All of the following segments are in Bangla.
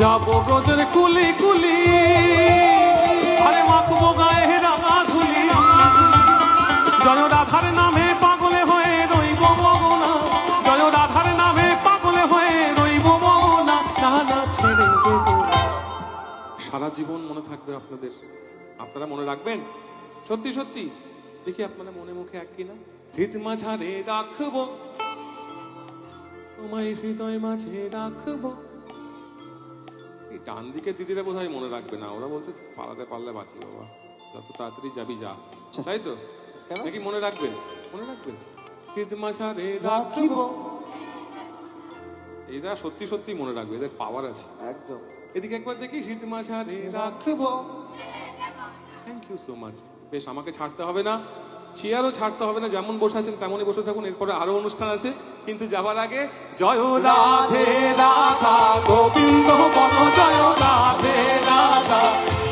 যাবো ব্রজের কুলি কুলি, আরে মাখবো গায়ে রাঙা ধুলি, জয় রাধার নামে পাগলে হয়ে রইব মগনা, জয় রাধার নামে পাগলে হয়ে রইব মগনা, না না ছেড়ে দেব। সারা জীবন মনে থাকবে আপনাদের, আপনারা মনে রাখবেন সত্যি সত্যি? দেখি আপনারা মনে মুখে এক কিনা। হৃদ মাঝারে রাখবো তোমায়, হৃদয় মাঝে রাখবো। এই ডান দিকে দিদিরা বোধহয় মনে রাখবে না, ওরা বলছে পালাতে পারলে বাঁচি বাবা, যত তাড়াতাড়ি যাবি যা, তাই তো? নাকি মনে রাখবেন? মনে রাখবেন হৃদ মাঝারে রাখবো। এরা সত্যি সত্যি মনে রাখবে, এদের পাওয়ার আছে একদম। এদিকে একবার দেখি, হৃদ মাঝারে রাখবো। Thank you so much. বেশ, আমাকে ছাড়তে হবে না, চেয়ারও ছাড়তে হবে না, যেমন বসে আছেন তেমনই বসে থাকুন। এরপরে আরো অনুষ্ঠান আছে, কিন্তু যাবার আগে জয় রাধে রাধা গোবিন্দ বল, জয় রাধে রাধা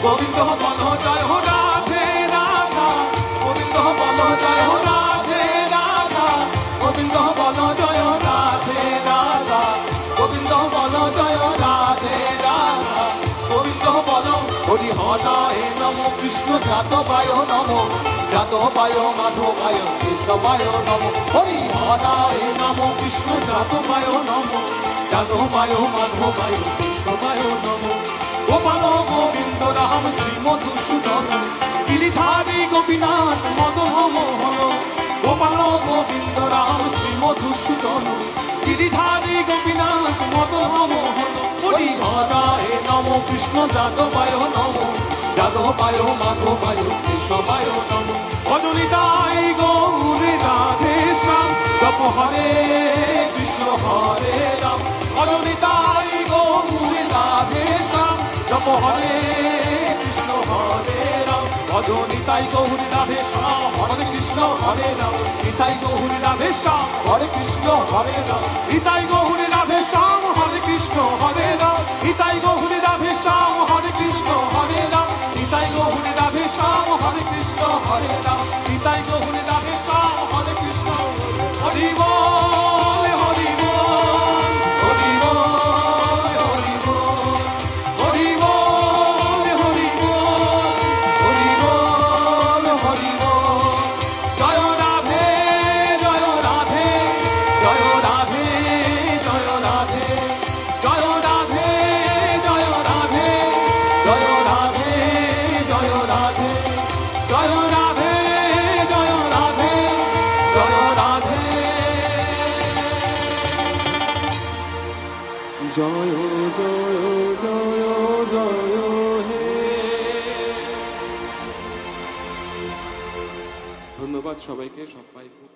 গোবিন্দ বল, জয় রাধে রাধা গোবিন্দ বল, জয় রাধে রাধা গোবিন্দ বল, জয় রাধে রাধা গোবিন্দ বল, জয় রাধে রাধা গোবিন্দ বল। হরি হরায় নমো, কৃষ্ণ যাদবায় নমো, যাদবায় মাধবায় কৃষ্ণবায় নমো। হরি হরায় নমো, কৃষ্ণ যাদবায় নমো, যাদবায় মাধবায় কৃষ্ণবায় নমো। গোপাল গোবিন্দ রাম শ্রী মধুসূদন, গিরিধারী গোপীনাথ মদন মোহন। গোপাল গোবিন্দ রাম শ্রী মধুসূদন, গিরিধারী গোপীনাথ মদন মোহন। হরি হরায় নমো, কৃষ্ণ যাদবায় নমো, যাদবায় মাধবায় কৃষ্ণবায় নমো। ভজনিতাই গৌর রাধে শ্যাম, জপ হরে কৃষ্ণ হরে রাম। ভজনিতাই গৌর রাধে শ্যাম, জপ হরে কৃষ্ণ হরে রাম। ভজনিতাই গৌর রাধে শ্যাম, হরে কৃষ্ণ হরে রাম। নিতাই গৌর রাধে শ্যাম, হরে কৃষ্ণ হরে রাম। নিতাই গৌর রাধে শ্যাম, হরে কৃষ্ণ হরে রাম। নিতাই গৌর রাধে শ্যাম, হরে কৃষ্ণ হরে রাম। নিতাই গৌর রাধে শ্যাম, হরে কৃষ্ণ হরে রাম। নিতাই গৌর রাধে শ্যাম, হরে কৃষ্ণ। হরি বল হরি বল হরি বল হরি বল হরি বল হরি বল হরি বল। জয় রাধে জয় রাধে জয় রাধে জয় রাধে জয় রাধে জয় রাধে জয় রাধে জয় রাধে জয় রাধে জয় রাধে জয় রাধে। জয় জয় জয় জয় হে। ধন্যবাদ সবাইকে, সবাই খুব